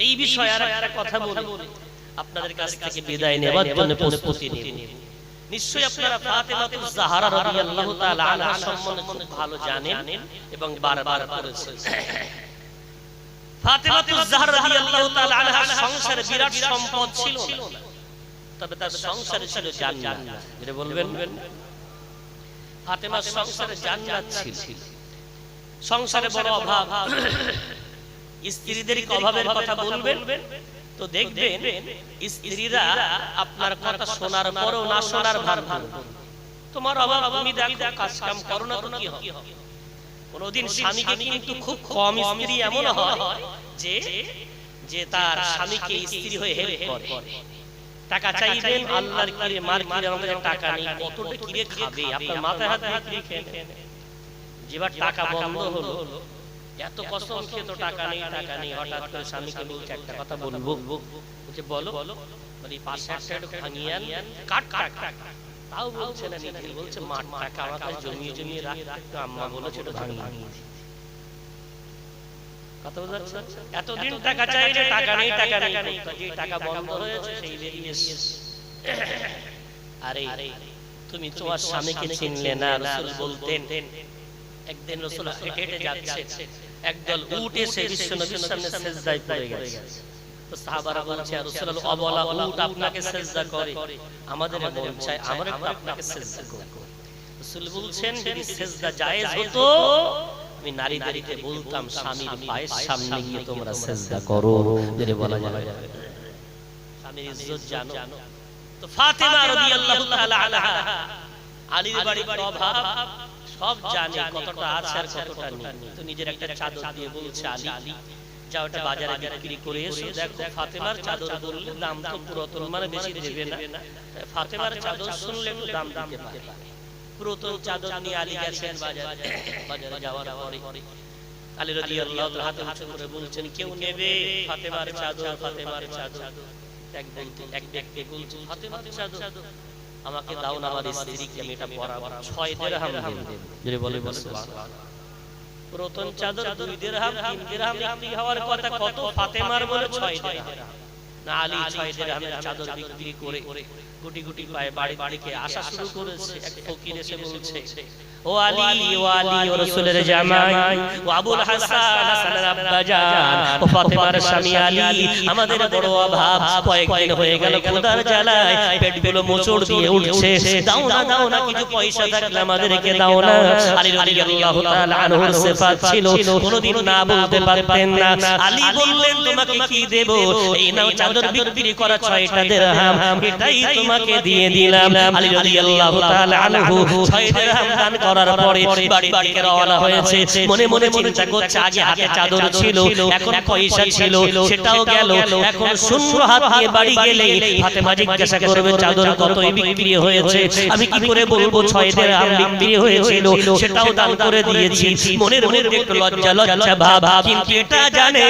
এই বিষয়ে আর একটা কথা বলি, আপনাদের কাছ থেকে বিদায় নেবার জন্য প্রস্তুতি নিন। নিশ্চয়ই আপনারা ফাতেমাতুজ জাহরা রাদিয়াল্লাহু তাআলা আনহা সম্বন্ধে খুব ভালো জানেন এবং বারবার পড়েছেন। ফাতেমাতুজ জাহরা রাদিয়াল্লাহু তাআলা আনহা সংসারে বিরাট সম্পদ ছিল না, তবে তার সংসারে ছিল জান্নাত। যেটা বলবেন, ফাতেমার সংসারে জান্নাত ছিল। সংসারে বড় অভাব, স্ত্রীদের অভাবের কথা বলবেন তো দেখবেন স্ত্রীরা আপনার কথা শোনার পরেও না শোনার ভান করবে। তোমার অভাব, তুমি দেখো কাজ কাম করো না তো কি হবে। কোনদিন স্বামীকে কিন্তু খুব কম স্ত্রী এমন হয় যে যে তার স্বামীকে স্ত্রী হয়ে হেল্প করে। টাকা চাইবেন, আল্লাহর কিরে মার কিরে আমাদের টাকা নেই, কতটা কিরে খাবে, আপনার মাথায় হাত দিয়ে খেয়ে নেন। যেবার টাকা বন্ধ হলো, এত কসম খেয়ে তো টাকা নেই টাকা নেই, হঠাৎ করে স্বামীকে বলছে একটা কথা বলবো, বলছে বলো, বলি পাশে একটা একটু ভাঙিয়ে আন, কাট কাট কাট, তাও বলছে না, নিজে বলছে মার টাকা আমার কাছে জমিয়ে জমিয়ে রাখ, একটু আম্মা বলেছে একটু ভাঙিয়ে দিয়েছি। কথা বুঝা যাচ্ছে? এতদিন টাকা চাইলে টাকা নেই টাকা নেই, যে টাকা বন্ধ হয়েছে সেই বেরিয়ে এসেছে। আরে তুমি তোমার স্বামীকে চিনলে না। রাসূল বলতেন, একদিন রাসূল হেঁটে হেঁটে যাচ্ছে, একদল উট এসে বিশ্বনবীর সামনে সিজদায় পড়ে গেছে। তো সাহাবারা বলছে, ইয়া রাসূলুল্লাহ, অবলা উট আপনাকে সিজদা করে, আমাদের মন চায় আমরা একটু আপনাকে সিজদা করব। রাসূল বলছেন, যদি সিজদা জায়েজ হতো আমি নারীদেরকে বলতাম স্বামীর পায়ের সামনে গিয়ে তোমরা সিজদা করো, যেটা বলা যাবে। স্বামীর ইজ্জত জানো। তো ফাতেমা রাদিয়াল্লাহু তাআলা আনহা আলীর বাড়ির অভাব সব জানে, কতটা আছে আর কতটা নেই। তো নিজের একটা চাদর দিয়ে বলছে, আলী যাও এটা বাজারে বিক্রি করে এসো। দেখো ফাতেমার চাদর বললে দাম তো পুরাতন, মানে বেশি দেবে না। ফাতেমার চাদর শুনলে একটু দাম দিতে পারে। পুরাতন চাদর নিয়ে আলী গেছেন বাজারে। বাজারে যাওয়ার পরে আলী রাদিয়াল্লাহু তাআলা হাতে উঁচু করে বলছেন, কেউ নেবে ফাতেমার চাদর, ফাতেমার চাদর। এক ব্যক্তি বলছে, ফাতেমার চাদর আমাকে দাও না, আমার স্ত্রীকে আমি এটা পরাবো, 6 দিরহাম দেব। যদি বলে সুবহানাল্লাহ। পুরাতন চাদর 2 দিরহাম 3 দিরহাম বিক্রি হওয়ার কথা, কত ফাতেমার বলে 6 দিরহাম। না, আলী 6 দিরহামের চাদর বিক্রি করে গুটি গুটি পায়ে বাড়ির দিকে আসা শুরু করেছে। এক ফকির এসে বলছে, ও আলী, ও আলী, ও রাসূলের জামাই, ও আবুল হাসান, হাসানের আব্বা জান, ও ফাতেমার স্বামী আলী, আমাদের বড় অভাব, কয়েকদিন হয়ে গেল ক্ষুধার জ্বালায় পেটগুলো মোচড় দিয়ে উঠছে, দাও না কিছু পয়সা থাকলে আমাদেরকে দাও না। আলী রাদিয়াল্লাহু তাআলা আনহুর সিফাত ছিল, কোনদিন না বলতে পারতেন না। আলী বললেন, তোমাকে কি দেব? এই নাও চাদর বিক্রি করা 6টা দিরহাম, এটাই তোমাকে দিয়ে দিলাম। আলী রাদিয়াল্লাহু তাআলা আনহু 6 দিরহাম দান করার পরে বাড়ি থেকে রওনা হয়েছে। মনে মনে চিন্তা করছে, আগে হাতে চাদর ছিল, এখন পয়সা ছিল, সেটাও গেল। এখন শূন্য হাত নিয়ে বাড়ি গেলে ফাতেমা জিজ্ঞাসা করবে, চাদর কতই বিক্রি হয়েছে? আমি কি করে বলবো 6 দিরহাম বিক্রি হয়েছিল, সেটাও দান করে দিয়েছি। মনের মধ্যে একটু লজ্জা ভাব, কিন্তু এটা জানে,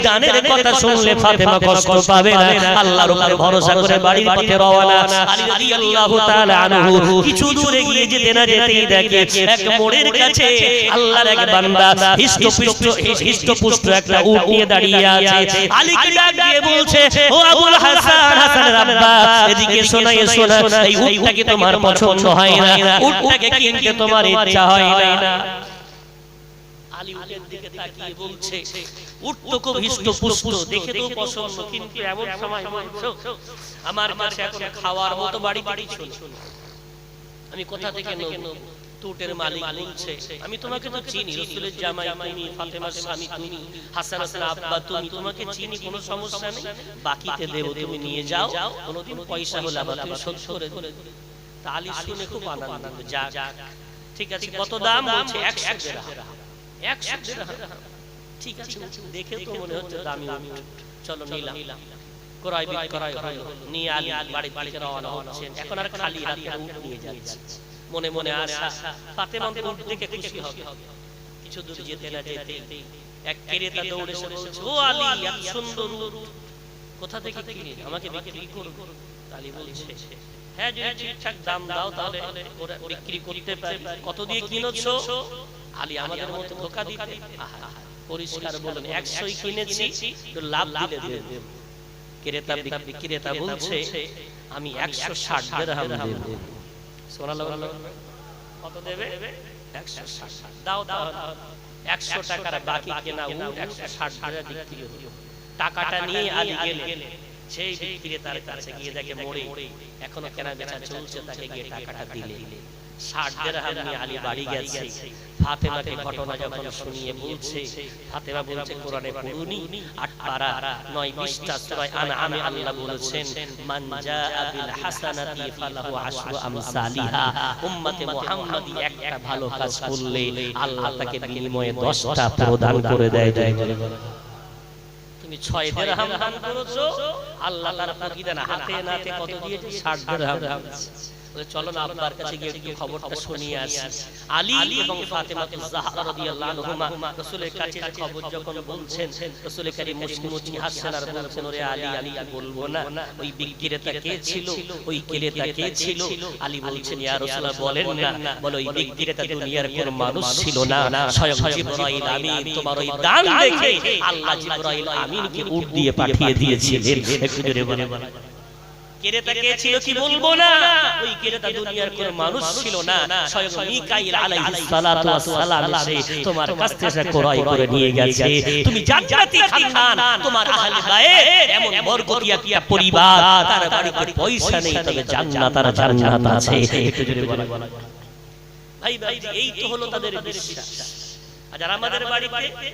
দানের কথা শুনলে ফাতেমা কষ্ট পাবে না। আল্লাহর উপর ভরসা করে বাড়ির পথে রওনা। আলী রাদিয়াল্লাহু তাআলা আনহু কিছু দূরে গিয়ে যেতে না যেতেই দেখে এক মোড়ের কাছে আল্লাহর এক বান্দা হিষ্টপুষ্ট একটা উট নিয়ে দাঁড়িয়ে আছে। আলীকে ডাক দিয়ে বলছে, ও আবুল হাসান, হাসানের আব্বা, এদিকে শোনা, এই উটটাকে তোমার পছন্দ হয় না, উটটাকে কিনতে তোমার ইচ্ছা হয় না? আলী উটের দিকে তাকিয়ে বলছে, উট তো খুব হিষ্টপুষ্ট, দেখে তো পছন্দ, কিন্তু এমন সময় বলছো আমার কাছে এখন খাওয়ার মতো বাড়ি কিছু নেই, আমি কোথা থেকে নেব? উটের মালিক বলছে, আমি তোমাকে তো চিনি, রাসূলের জামাই তুমি, ফাতেমার স্বামী তুমি, হাসানের আব্বা তুমি, তোমাকে চিনি, কোনো সমস্যা নেই, বাকিতে দেব, তুমি নিয়ে যাও, কোনোদিন পয়সা হলে আবার তুমি শোধ করে দেবে। তা আলী শুনে খুব আনন্দ, যাক ঠিক আছে, কত দাম? বলছে 100 দিরহাম। 100 দিরহাম, ঠিক আছে, দেখে তো মনে হচ্ছে দামি উট, চলো নিলাম। ক্রয় বিক্রয় হলো, নিয়ে আলী বাড়ি থেকে রওনা হচ্ছেন। এখন আর খালি হাতে উট নিয়ে যাচ্ছে, মনে মনে আশা ফাতেমা উট দেখে খুশি হবে। কিছু দূর যেতে না যেতে এক ক্রেতা দৌড়ে এসে বলছে, ও আলী, এত সুন্দর উট কোথা থেকে কিনে আমাকে বিক্রি করো? আলী বলছে, হ্যাঁ, যদি ঠিকঠাক দাম দাও তাহলে ওরা বিক্রি করতে পারি। কত দিয়ে কিনেছো? আলী আমাদের মতো ধোঁকা দিতে, পরিষ্কার বলুন 100ই কিনেছি তো লাভ দিলে দেব। ক্রেতা বলছে আমি 160 দিরহাম দেব। সুবহানাল্লাহ। কত দেবে? 160। দাও দাও 100 টাকার বাকি কেনা উট 160 টাকা বিক্রি হলো। টাকাটা নিয়ে আলী গেলেন সেই বিক্রেতার কাছে গিয়ে দেখে মোড়ে এখনো কেনা বেচা চলছে, তাকে গিয়ে টাকাটা দিলেন। 60 দিরহাম নিয়ে আলী বাড়ি গেছে। ফাতেমাকে ঘটনা যখন শুনিয়ে বলছে, ফাতেমা বলছে কোরআনে পড়ুনি 8 পারা 9 পৃষ্ঠা সূরা আনআমে আল্লাহ বলেছেন মান জাআ বিল হাসানাতি ফালাহু আশরু আমসালিহা। উম্মতে মুহাম্মাদি একটা ভালো কাজ করলে আল্লাহ তাকে বিনিময়ে 10টা প্রদান করে দেয়। তুমি 6 দিরহাম দান করেছো, আল্লাহ তার প্রতিদান হাতে নাতে কত দিয়েছে? 60 দিরহাম। চলো না আব্বার কাছে গিয়ে একটু খবরটা শুনিয়ে আসি। আলী এবং ফাতেমা জাহরা রাদিয়াল্লাহু আনহুমা রাসূলের কাছে খবর যখন বলছেন, রাসূল করিম মুচকি হাসছেন আর বলছেন ওরে আলী, আমি বলবো না ওই বিক্রেতা কে ছিল, ওই ক্রেতা কে ছিল? আলী বলছেন ইয়া রাসূলুল্লাহ বলেন না। বলে ওই বিক্রেতা দুনিয়ার কোনো মানুষ ছিল না, স্বয়ং জিবরাইল আমিন তোমার ওই দান দেখে আল্লাহ জিবরাইল আমিনকে উট দিয়ে পাঠিয়ে দিয়েছিলেন। একটু জোরে বলেন ক্রেতা কে ছিল কি বলবো না? ওই ক্রেতা দুনিয়ার কোনো মানুষ ছিল না, স্বয়ং মিকাইল আলাইহিস সালাতু ওয়াস সালাম এসে তোমার কাছ থেকে ক্রয় করে নিয়ে গেছে। তুমি জান্নাতি খানদান, তোমার আহলে বাইত এমন বরকতিয়া কিয়া পরিবার, তার বাড়িতে পয়সা নেই তবে জান্নাত আর জান্নাত আছে। একটু জোরে বলেন ভাই ভাই, এই তো হলো তাদের বিশ্বাস। আর আমাদের বাড়িতে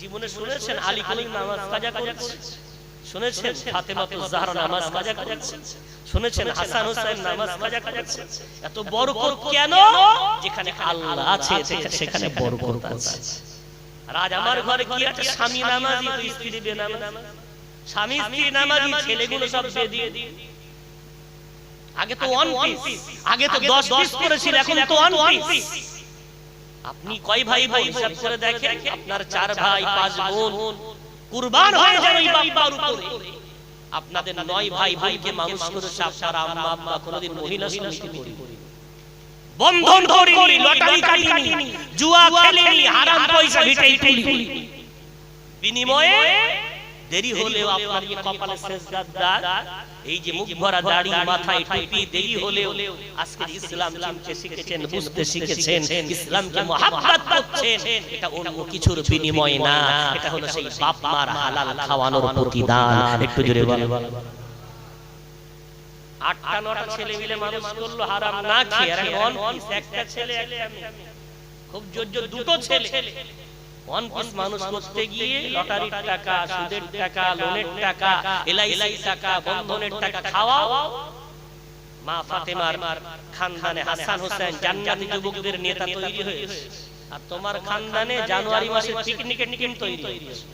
জীবনে শুনেছেন আলী কলিম নামাজ কাজা করেছে, শুনেছেন ফাতেমা জাহরা নামাজ কাজা করেছে, শুনেছেন হাসান হোসেন নামাজ কাজা করেছে। এত বরকত কেন? যেখানে আল্লাহ আছে সেখানে বরকত আছে। আর আজ আমার ঘরে কি আছে? স্বামী নামাজি তো স্ত্রী বেনামাজি, স্বামী স্ত্রী নামাজি, ছেলেগুলো সব বেদিয়ে। আগে তো ওয়ান পিস, আগে তো 10 পিস করেছিল, এখন তো ওয়ান পিস। আপনি কয় ভাই ভাই হিসাব করে দেখেন, আপনার 4 ভাই 5 বোন কুরবান হয়ে যাবে এই বাবার উপরে। আপনাদের 9 ভাই বোনকে মানুষ করেছে আপনার আম্মা আব্বা, কোনদিন মহিলা সমিতি করেনি, বন্ধন ধরিনি, লটারি কাটিনি, জুয়া খেলেনি, হারাম পয়সা ভিটাই তুলিনি। বিনিময়ে দেরি হলেও আপনার এই কপালে সেজদার দাগ, এই যে মুখ ভরা দাড়ি, মাথায় টুপি, দেরি হলেও আজকে ইসলাম চিনতে শিখেছেন, বুঝতে শিখেছেন, ইসলামকে মহব্বত করছেন। এটা অন্য কিছুর বিনিময় না, এটা হলো সেই বাপ মার হালাল খাওয়ানোর প্রতিদান। একটু জোরে বলেন। 8টা 9টা ছেলে মিলে মানুষ করলো হারাম না খেয়ে, আর এখন একটা ছেলে একটা মেয়ে, খুব জোর জোর 2টো ছেলে ওয়ান পিস মানুষ করতে গিয়ে লটারির টাকা, সুদের টাকা, লোনের টাকা, এলআইসির টাকা, বন্ধনের টাকা খাওয়াও। মা ফাতেমার খানদানে হাসান হোসেন জান্নাতি যুবকদের নেতা তৈরি হয়েছে, আর তোমার খানদানে জানুয়ারি মাসে পিকনিকের টিম তৈরি হয়েছে।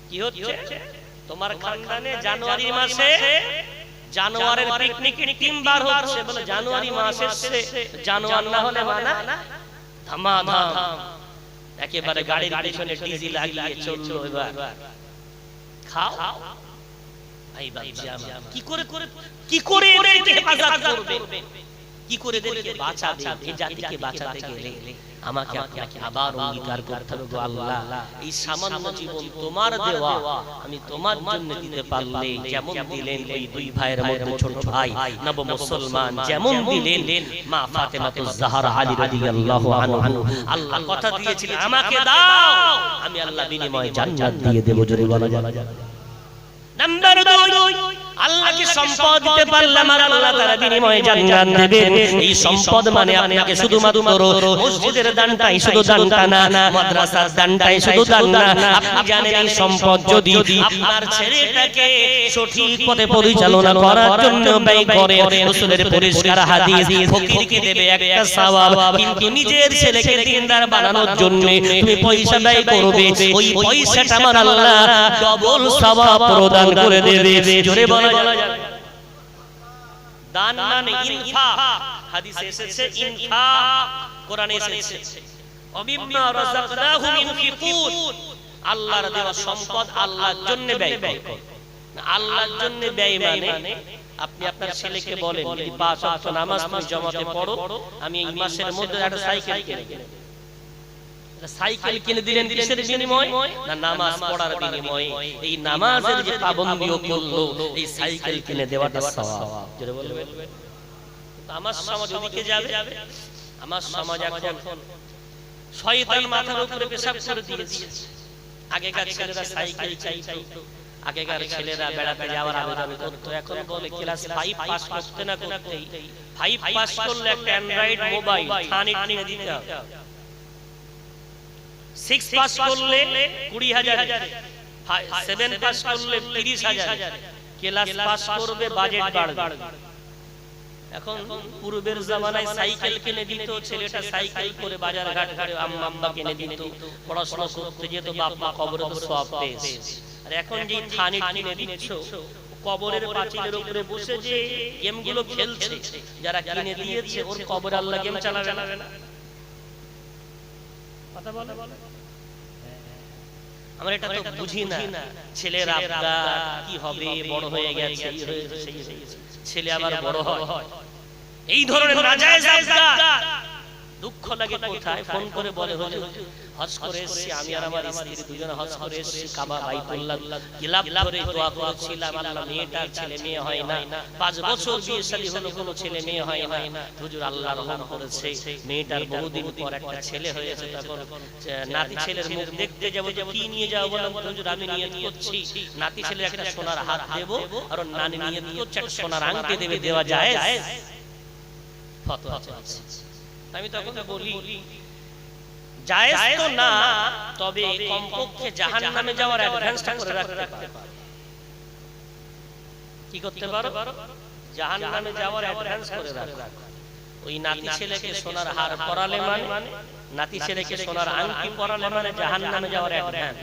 কি হচ্ছে? তোমার খানদানে জানুয়ারি মাসে জানুয়ারির পিকনিকের টিম বার হচ্ছে। বলে জানুয়ারি মাসে জানুয়ার না হলে মানা ধামাধাম, একেবারে গাড়ির পিছনে ডিজেল লাগিয়ে চললো। এবার খাও ভাই ভাই, কি করে এদেরকে হেফাজত করবে, কি করে এদেরকে বাঁচাবে? এই জাতিকে বাঁচাতে গেলে আমাকে আপনাকে আবার অঙ্গীকার করতে হবে, আল্লাহ এই সামান্য জীবন তোমার দেওয়া, আমি তোমার জন্য দিতে পারলে যেমন দিলেন ওই 2 ভাইয়ের মধ্যে ছোট ভাই নব মুসলমান, যেমন দিলেন মা ফাতেমা জাহরা আলী রাদিয়াল্লাহু আনহু, আল্লাহ কথা দিয়েছিলেন আমাকে দাও, আমি আল্লাহ বিনিময়ে জান্নাত দিয়ে দেব। জোরে বলা যাবে। নাম্বার 2, আল্লাহকে সম্পদ দিতে পারলাম আর আল্লাহ তাআলা বিনিময়ে জান্নাত দেবেন। এই সম্পদ মানে আপনাকে শুধুমাত্র মসজিদের দানটাই শুধু দানটা না, মাদ্রাসার দানটাই শুধু দান না। আপনি জানেন এই সম্পদ যদি আপনার ছেলেটাকে সঠিক পথে পরিচালনা করার জন্য ব্যয় করে, রাসূলের পরিষ্কার হাদিস, ফকিরকে দেবে একটা সওয়াব, কিন্তু নিজের ছেলেকে দিনদার বানানোর জন্য তুমি পয়সা ব্যয় করবে, ওই পয়সাটা আমার আল্লাহ ডবল সওয়াব প্রদান করে দেবে। জোরে বলা যাবে। দান মানে ইনফাক, হাদিসে এসেছে ইনফাক, কোরআনে এসেছে অবিম্মা রাযাকনাহুম ইনফিকুন, আল্লাহর দেওয়া সম্পদ আল্লাহর জন্য ব্যয় করো। আল্লাহর জন্য ব্যয় মানে আপনি আপনার ছেলেকে বলেন যদি 5 ওয়াক্ত নামাজ তুমি জামাতে পড়ো, আমি এই মাসের মধ্যে একটা সাইকেল কিনে দেব। সাইকেল কিনে দিলেন কিসের বিনিময়? না নামাজ পড়ার বিনিময়ে। এই নামাজের যে পাবন্দিও করলো, এই সাইকেল কিনে দেওয়াটা সওয়াব। জোরে বলবেন। আমার সমাজ ওদিকে যাবে। আমার সমাজ এখন শয়তান মাথার উপরে পেশাব করে দিয়েছে। আগেকার ছেলেরা সাইকেল চাইতো, আগেকার ছেলেরা বেড়াতে যাওয়ার আবেদন করতো, এখন বলে ক্লাস 5 পাস করতে না করতেই 5 পাস করলে একটা অ্যান্ড্রয়েড মোবাইল থানি কিনে দিতে হবে। 6 পাস করলে 20,000, 7 পাস করলে 30,000, ক্লাস পাস করবে বাজেট বাড়বে। এখন পূর্বের জামানায় সাইকেল কিনে দিত, ছেলেটা সাইকেল করে বাজার ঘাট করে আম্মা কিনে দিত, পড়াশোনা করতে যেত, বাপ মা কবরে তো সওয়াব পেয়েছে। আর এখন যে থানি কিনে দিচ্ছ, কবরের পাঁচিলের উপরে বসে যে গেমগুলো খেলছে, যারা কিনে দিয়েছে ওর কবরে আল্লাহ গেম চালাবে না। কথা বলে আমরা এটা তো বুঝি না। ছেলের আব্বা কি হবে, বড় হয়ে গেছে, ছেলে আবার বড় হয়, এই ধরনের নাজায়েজ আবদা। দুঃখ লাগে কোথায়, ফোন করে বলে হুজুর হজ করে এসেছি, আমি আর আমার স্ত্রী দুজনে হজ করে এসেছি, কাবা বাইতুল্লাহ গিলাফ ধরে দোয়া করেছিলাম, আল্লাহ মেয়েটার ছেলে মেয়ে হয় না, 5 বছর বিয়ে শাদী হলো কোনো ছেলে মেয়ে হয় না। হুজুর আল্লাহ রহম করেছে, মেয়েটার বহুদিন পর একটা ছেলে হয়েছে। তখন নাতি ছেলের মুখ দেখতে যাব, যে কি নিয়ে যাও বললাম, হুজুর আমি নিয়ত করছি নাতি ছেলের একটা সোনার হাত দেব, আর নানি নিয়ত করছে একটা সোনার আংটি দেবে, দেওয়া যায়? ফতোয়া চলছে। আমি তখন বলি জায়েজ তো না, তবে কমপক্ষে জাহান্নামে যাওয়ার অ্যাডভান্সটা করে রাখতে পারো। কি করতে পারো? জাহান্নামে যাওয়ার অ্যাডভান্স করে রাখো। ওই নাতি ছেলেকে সোনার হার পরালে মানে, নাতি ছেলেকে সোনার আংটি পরালে মানে জাহান্নামে যাওয়ার অ্যাডভান্স।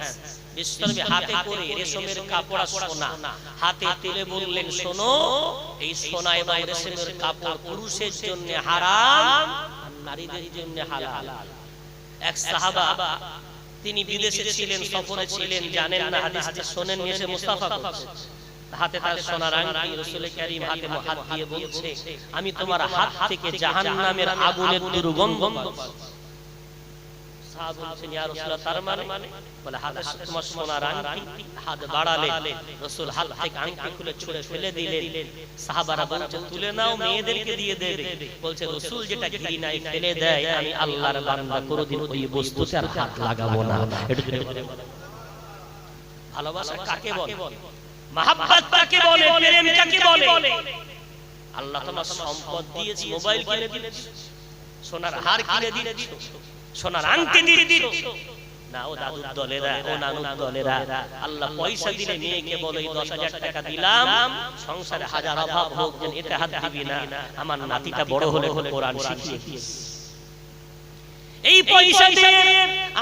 বিশ্বনবী হাতে করে রেশমের কাপড় সোনা হাতে তুলে বললেন, শোনো এই সোনা এবং রেশমের কাপড় পুরুষের জন্য হারাম, নারীদের জন্য হালাল। এক সাহাবা, তিনি বিদেশে ছিলেন, সফরে ছিলেন, জানেন না হাদিসটা শোনেন, এসে মুস্তাফা করছে, হাতে তার সোনার আংটি, রাসূল কারীম হাতে হাত দিয়ে বলছে, আমি তোমার হাত থেকে জাহান্নামের আগুনের দুর্গন্ধ পাচ্ছি। সাহাবা বলছেন, ইয়া রাসূলুল্লাহ তার মানে? বলে হাতে তোমার সোনার আংটি, হাত বাড়ালে রাসূল হাত থেকে আংটি খুলে ছুঁড়ে ফেলে দিলেন। সাহাবারা বলছে, তুলে নাও, মেয়েদেরকে দিয়ে দেবে। বলছে, রাসূল যেটা ঘৃণায় ফেলে দেয়, আমি আল্লাহর বান্দা কোনদিন ওই বস্তুতে আর হাত লাগাবো না। এটা ভালোবাসা কাকে বলে? মহব্বত কাকে বলে? প্রেম কাকে বলে? আল্লাহ তোমার সম্পদ দিয়েছে, মোবাইল কিনে দিয়েছে, সোনার হার কিনে দিয়েছে, সোনার আংটি দিয়ে দিয়েছে না। ও দাদুর দলেরা, ও নানুর দলেরা, আল্লাহ পয়সা দিলে মেয়েকে বলে 10,000 টাকা দিলাম, সংসারে হাজার অভাব হোক, যেন এতে হাত দিবি না, আমার নাতিটা বড় হলে কোরআন শিখিয়ে দিস। এই পয়সা দিয়ে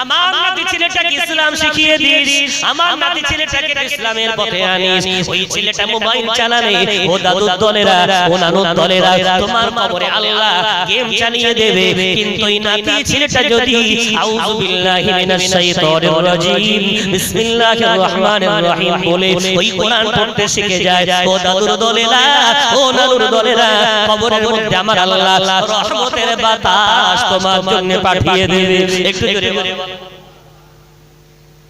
আমার নাতি ছেলেটাকে ইসলাম শিখিয়ে দিস, আমার নাতি ছেলেটাকে ইসলামের পথে আনিস। ওই ছেলেটা মোবাইল চালালে, ও দাদুর দলেরা, ও নানুর দলেরা, তোমার কবরে আল্লাহ গেম চালিয়ে দেবে। কিন্তু এই নাতি ছেলেটা যদি আউযু বিল্লাহি মিনাশ শাইতানির রাজিম বিসমিল্লাহির রহমানির রহিম বলে ওই কোরআন পড়তে শিখে যায়, ও দাদুর দলেরা, ও নানুর দলেরা, কবরের মধ্যে আমার আল্লাহ রহমতের বাতাস তোমার জন্য পাঠিয়ে দেবে। একটু জোরে বলো।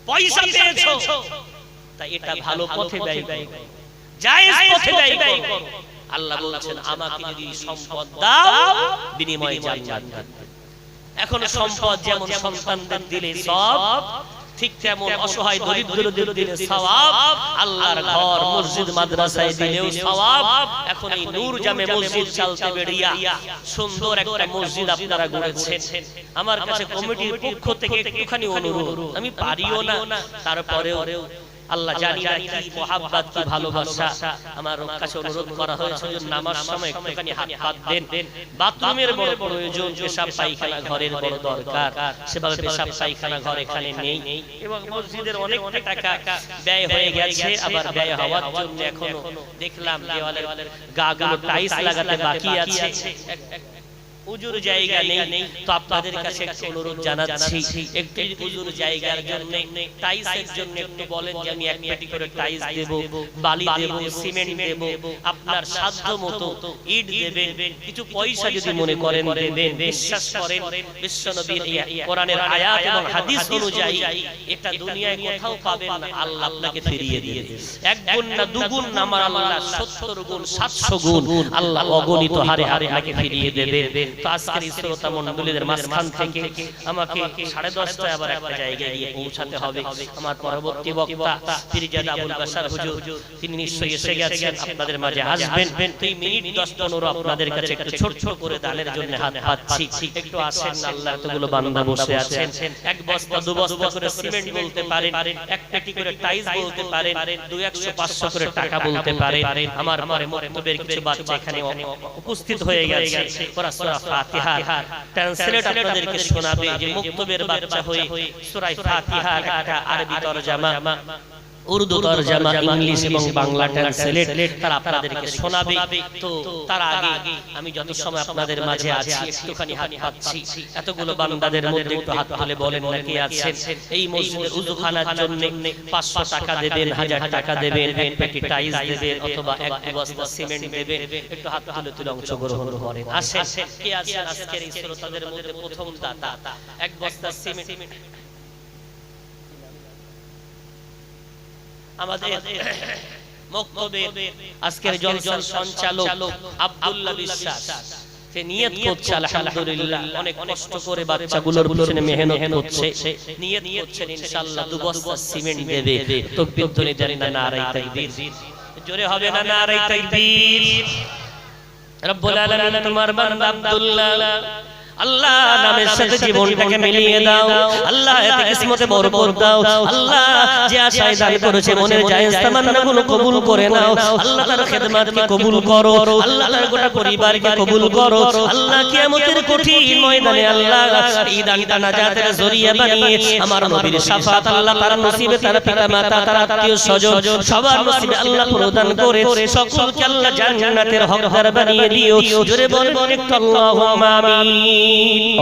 পয়সা পেয়েছো, তাই এটা ভালো পথে ব্যয় করো, জায়েজ পথে ব্যয় করো। আল্লাহ বলছেন, আমাকে যদি সম্পদ দাও, বিনিময়ে জান্নাত। এখন সম্পদ যেমন সন্তানদের দিলে সওয়াব, ঠিক তেমন অসহায় দরিদ্রদের দিলে সওয়াব, আল্লাহর ঘর মসজিদ মাদ্রাসায় দিলেও সওয়াব। এখন এই নূর জামে মসজিদ চালতে বেড়িয়া সুন্দর একটা মসজিদ আপনারা গড়েছেন, আমার কাছে কমিটির পক্ষ থেকে একটুখানি অনুরোধ, আমি পারিও না, তারপরেও আল্লাহ জানি না কি মহব্বত, কি ভালোবাসা, আমার কাছে অনুরোধ করা হয়েছে যে নামাজ সময় একটুখানি হাত পাত দেন। বাথরুমের বড় প্রয়োজন, পেশাব পায়খানা ঘরের বড় দরকার, সেভাবে পেশাব পায়খানা ঘর এখানে নেই, এবং মসজিদের অনেকটা টাকা ব্যয় হয়ে গেছে, আবার ব্যয় হওয়ার জন্য এখনো দেখলাম দেওয়ালের গাগুলো টাইলস লাগাতে বাকি আছে। উজুর জায়গা নেই, তো আপনাদের কাছে একটা অনুরোধ জানাচ্ছি, একটু উজুর জায়গার জন্য টাইলসের জন্য একটু বলেন যে আমি এক পেটি করে টাইলস দেব, বালি দেব, সিমেন্ট দেব, আপনার সাধ্য মতো ইট দেবেন, কিছু পয়সা যদি মনে করেন দেবেন। বিশ্বাস করেন বিশ্বনবীর কোরআনের আয়াত এবং হাদিস অনুযায়ী এটা দুনিয়ায় কোথাও পাবেন না, আল্লাহ আপনাকে ফিরিয়ে দিবে। এক গুণ না দুগুণ না, আমার আল্লাহ 70 গুণ 700 গুণ আল্লাহ অগণিত হারে হারে আপনাকে ফিরিয়ে দেবে। তো আজকের শ্রোতা মণ্ডলীদের মাঝখান থেকে আমাকে 10:30টায় আবার একটা জায়গায় গিয়ে পৌঁছাতে হবে। আমার পরবর্তী বক্তা পীরজাদা আবুল বাশার হুজুর, তিনি নিশ্চয়ই এসে গেছেন, আপনাদের মাঝে আসবেন। তো এই মিনিট 10-15 আপনাদের কাছে একটু ছোট ছোট করে দানের জন্য হাত পাচ্ছি, একটু আসেন না, আল্লাহ এতগুলো বান্দা বসে আছেন। এক বস্তা দু বস্তা করে সিমেন্ট বলতে পারেন, এক পেটি করে টাইলস বলতে পারেন, 200-500 করে টাকা বলতে পারেন। আমার পরে মুক্তবের কিছু বাচ্চা এখানে উপস্থিত হয়ে গেছে, ওরা সূরা ফাতিহার ট্রান্সলেট আপনাদেরকে শোনাবে, যে মুক্তবের বাচ্চা হয়ে সূরা ফাতিহার একটা আরবি তরজমা, উর্দু তরজমা, ইংলিশ এবং বাংলা ট্রান্সলেট তারা আপনাদেরকে শোনাবে। তো তার আগে আমি যত সময় আপনাদের মাঝে আছি একটুখানি হাত পাচ্ছি, এতগুলো বান্দাদের মধ্যে একটু হাত তুলে বলেন না কে আছেন এই মসজিদের উযুখানার জন্য 500 টাকা দেবেন, 1000 টাকা দেবেন, এক পেটি টাইলস দেবেন, অথবা এক বস্তা সিমেন্ট দেবেন, একটু হাত তুলে অংশগ্রহণ করেন। আসেন, কে আছেন আজকের এই শ্রোতাদের মধ্যে প্রথম দাতা? এক বস্তা সিমেন্ট আমাদের মক্তবের আজকের জলসার সঞ্চালক আব্দুল্লাহ বিশ্বাস, সে নিয়ত করছে আলহামদুলিল্লাহ, অনেক কষ্ট করে বাচ্চাগুলোর পিছনে মেহনত করছে, নিয়ত করছেন ইনশাআল্লাহ 2 বস্তা সিমেন্ট দেবে। তাকবীর ধ্বনি দেন না, নারে তাকবীর জোরে হবে না, নারে তাকবীর। রব্বুল আলামিন তোমার বান্দা আব্দুল্লাহ, আল্লাহ নামের সাথে জীবনটাকে মিলিয়ে দাও, আল্লাহ এতে কিসমতে বরকত দাও, আল্লাহ যে আশায় দান করেছে মনের জায়েজ তামান্নাগুলো কবুল করে নাও, আল্লাহ তার খেদমতকে কবুল করো, আল্লাহ তার গোটা পরিবারকে কবুল করো, আল্লাহ কিয়ামতের কঠিন ময়দানে আল্লাহ এই দানটা নাজাতের জরিয়া বানিয়ে আমার নবীর শাফাত আল্লাহ তার নসিবে, তার পিতামাতা, তার আত্মীয় স্বজন সবার নসিবে আল্লাহ প্রদান করে সকলকে আল্লাহ জান্নাতের হকদার বানিয়ে দিও। জোরে বলুন একটু আল্লাহুম্মা আমিন।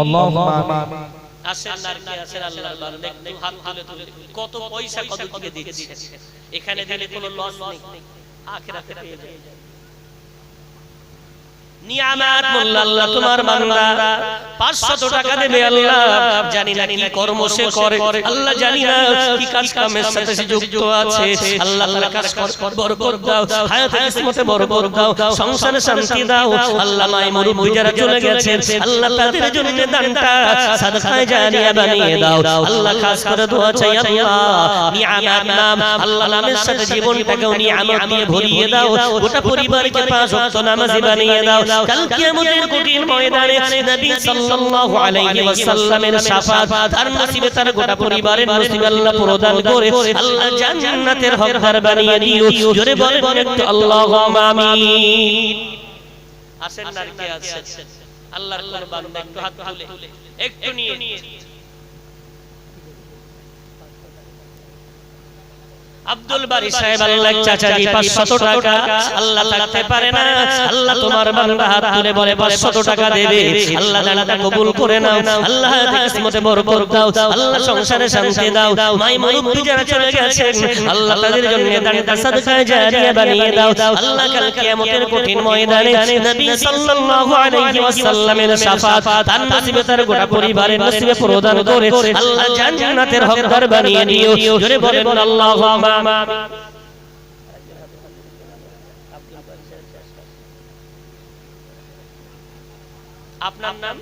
আল্লাহুম্মা আমিন। আসেন না, কে আছেন আল্লাহর বান্দা একটু হাত তুলে কত পয়সা কত দিকে দিচ্ছে, এখানে দিলে কোনো লস নেই, আখিরাতে পেয়ে যাবে। নিয়ামত মোল্লা আল্লাহ তোমার বান্দা 500 টাকা দেবে, আল্লাহ জানি না কি কর্ম সে করে, আল্লাহ জানি না কি কাজ কামের সাথে সে যুক্ত আছে, আল্লাহ তার কাজ বরকত দাও, হায়াতে কিসমতে বরকত দাও, সংসারে শান্তি দাও, আল্লাহ মাই মুরব্বি যারা চলে গেছেন আল্লাহ তাদের জন্য দানটা সাদকায়ে জারিয়া বানিয়ে দাও, আল্লাহ খাস করে দোয়া চাই আল্লাহ নিয়ামত নাম, আল্লাহ নামের সাথে জীবনটাকেও নিয়ামত দিয়ে ভরিয়ে দাও, গোটা পরিবারকে 5 ওয়াক্ত নামাজি বানিয়ে দাও, কাল কিয়ামতের কঠিন ময়দানে নবী সাল্লাল্লাহু আলাইহি ওয়াসাল্লামের শাফাত আর নসিবে তার গোটা পরিবারের নসিবে আল্লাহ প্রদান করে আল্লাহ জান্নাতের হকদার বানিয়ে দিও। জোরে বলেন একটু আল্লাহুম্মা আমিন। আসেন না, কে আছেন আল্লাহর কোন বান্দা একটু হাত তুলে একটু নিয়ে আব্দুল বারী সাহেব আল্লাহ চাচাজি 500 টাকা, আল্লাহ থাকতে পারে না, আল্লাহ তোমার বান্দা হাত তুলে বলে 500 টাকা দেবে, আল্লাহ দানটা কবুল করে নাও, আল্লাহ কিসমতে বরকত দাও, আল্লাহ সংসারে শান্তি দাও, মাই মুরব্বি যারা চলে গেছেন আল্লাহ তাদের জন্য দানটা সাদকায়ে জারিয়া বানিয়ে দাও, আল্লাহ কাল কিয়ামতের কঠিন ময়দানে নবী সাল্লাল্লাহু আলাইহি ওয়াসাল্লামের শাফাত আর নসিবে তার গোটা পরিবারের নসিবে প্রদান করে আল্লাহ জান্নাতের হকদার বানিয়ে দিও। জোরে বলেন আল্লাহুম্মা আপনার নাম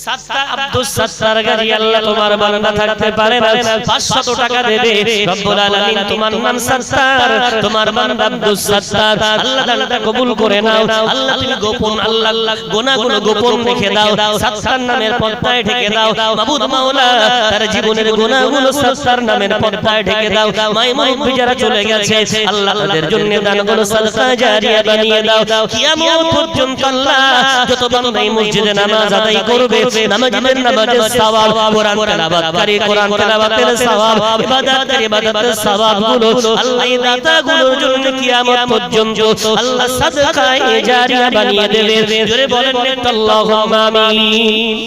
সাত্তার আব্দুস সাত্তার গাজী, আল্লাহ তোমার বান্দা থাকতে পারে না 500 টাকা দেবে, রব্বুল আলামিন তোমার নাম সাত্তার, তোমার বান্দা আব্দুস সাত্তার, আল্লাহ দানটা কবুল করে নাও, আল্লাহ তুমি গোপন আল্লাহ গুনাহগুলো গোপন রেখে দাও, সাত্তার নামের পর্দায় ঢেকে দাও, মাবুদ মাওলা তার জীবনের গুনাহগুলো সাত্তার নামের পর্দায় ঢেকে দাও, মাই মুরব্বি যারা চলে গেছে আল্লাহ তাদের জন্য দানগুলো সাদকায়ে জারিয়া বানিয়ে দাও, কিয়ামত পর্যন্ত আল্লাহ যত বান্দা এই মসজিদে নামাজ আদায় করবে নামাজীদের নামাজের সওয়াব, কোরআন তেলাওয়াতকারী কোরআন তেলাওয়াতের সওয়াব, ইবাদতকারী ইবাদতের সওয়াবগুলো আল্লাহ এই দাতাগুলোর জন্য কিয়ামত পর্যন্ত আল্লাহ সাদকায়ে জারিয়া বানিয়ে দেবে। জোরে বলেন আল্লাহুম্মা আমিন।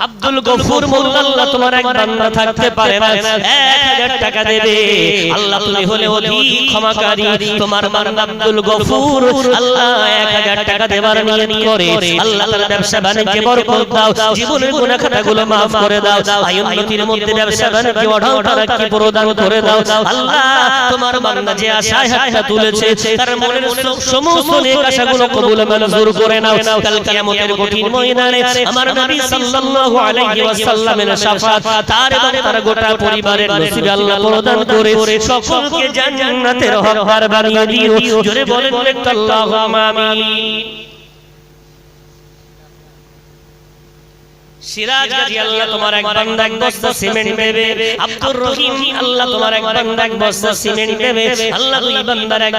আব্দুল গফুর মোল্লা, আল্লাহ তোমার এক বান্দা থাকতে পারে না, 1000 টাকা দেবে। আল্লাহ তুমি হলে অধিক ক্ষমাকারী, তোমার বান্দা আব্দুল গফুর আল্লাহ 1000 টাকা দেবার নিয়ত করে আল্লাহ তার ব্যবসা বাণিজ্যে বরকত দাও, জীবনের গুনাহ খাতাগুলো maaf করে দাও, আয়ুন্নতির মধ্যে ব্যবসা বাণিজ্যে অঢাল তারাক্কি প্রদান করে দাও। আল্লাহ তোমার বান্দা যে আশায় হাতটা তুলেছে তার মনের সমস্ত নেক আশাগুলো কবুল মঞ্জুর করে নাও। কাল কিয়ামতের কঠিন ময়দানে আমার নবী সাল্লাল্লাহু আলাইহি ওয়াসাল্লামের শাফাত তার এবং তার গোটা পরিবারের নসিবে আল্লাহ প্রদান করে সকলকে জান্নাতের হকদার বানিয়ে দিও। জোরে বলেন আল্লাহুম্মা আমিন। সিরাজ গাজী, আল্লাহ তোমার এক বান্দা এক বস্তা সিমেন্ট দেবে। আব্দুর রহিম, আল্লাহ তোমার এক বান্দা এক বস্তা সিমেন্ট দেবে। আল্লাহ দুই বান্দার এক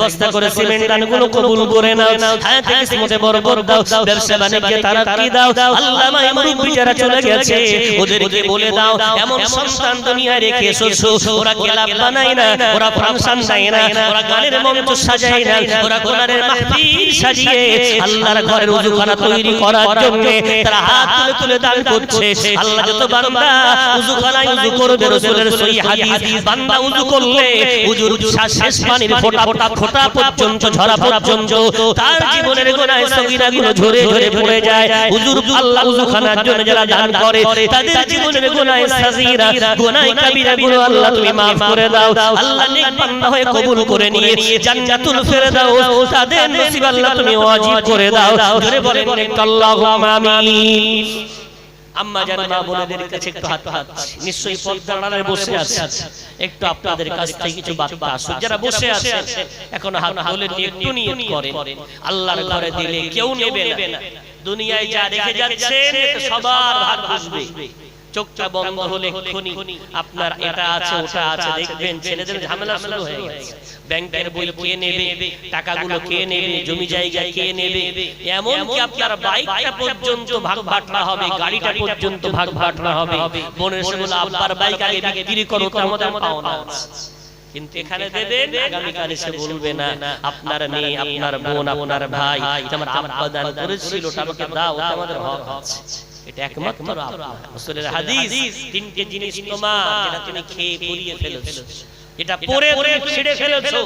বস্তা করে সিমেন্ট দানগুলো কবুল করে নাও। হায়াতে কিসমতে বরকত দাও, ব্যবসা বাণিজ্যে তারাক্কি দাও। আল্লাহ মা মুরব্বি যারা চলে গেছে ওদেরকে বলে দাও এমন সন্তান দুনিয়ায় রেখে এসেছো, ওরা ক্লাব বানায় না, ওরা ফাংশন দেয় না, ওরা গানের মঞ্চ সাজায় না, ওরা কোরআনের মাহফিল সাজিয়ে আল্লাহর ঘরের ওযুখানা তৈরি করার জন্য তারা হাত তুলে দান করছে। আল্লাহ যত বান্দা ওযুখানায় ওযু করবে, রাসূলের সহিহ হাদিস, বান্দা ওযু করলে ওযুর শেষ পানির ফোঁটা পর্যন্ত ঝরা পর্যন্ত তার জীবনের গুনাহ সগীরাগুলো ঝরে ঝরে পড়ে যায়। হুজুর আল্লাহ ওযুখানার জন্য যারা দান করে তাদের জীবনের গুনাহ সগীরা গুনাহ কবিরাগুলো আল্লাহ তুমি maaf করে দাও। আল্লাহ নেক বান্দা হয়ে কবুল করে নিয়ে জান্নাতুল ফেরদাউস তাদের নসিব আল্লাহ তুমি ওয়াজিব করে দাও। জোরে বলেন আল্লাহুম্মা আমিন। আম্মা জান মা বোনেদের কাছে একটু হাত নিশ্চয়ই পর্দার আড়ালে বসে আছে, একটু আপনাদের কাছ থেকে কিছু বার্তা আসুক। যারা বসে আছেন এখন হাত তুলে একটু নিয়ত করেন, আল্লাহর ঘরে দিলে কেউ নেবে না। দুনিয়ায় যা রেখে যাচ্ছেন এটা সবার ভাগ বুঝবে। চোখটা বন্ধ হলে এক্ষুনি আপনার এটা আছে ওটা আছে দেখবেন ছেলেদের ঝামেলা শুরু হয়ে গেছে। ব্যাংকের বই কে নেবে, টাকাগুলো কে নেবে, জমি জায়গা কে নেবে, এমন কি আপনার বাইকটা পর্যন্ত ভাগ বাটনা হবে, গাড়িটা পর্যন্ত ভাগ বাটনা হবে। বোনের সঙ্গে আব্বার বাইক আগে বিক্রি করো তো আমাদের পাওনা আছে, কিন্তু এখানে দেবেন আগামীকাল এসে বলবে না আপনার মেয়ে, আপনার বোন, আপনার ভাই আমার আব্বা দান করেছিল ওটা আমাকে দাও, ওটা আমাদের হক আছে। এটা একমাত্র আল্লাহ রাসূলের হাদিস, তিনটে জিনিস তোমার যেটা তুমি খেয়ে পরিয়ে ফেলেছো, যেটা পরে পরে ছিঁড়ে ফেলেছো,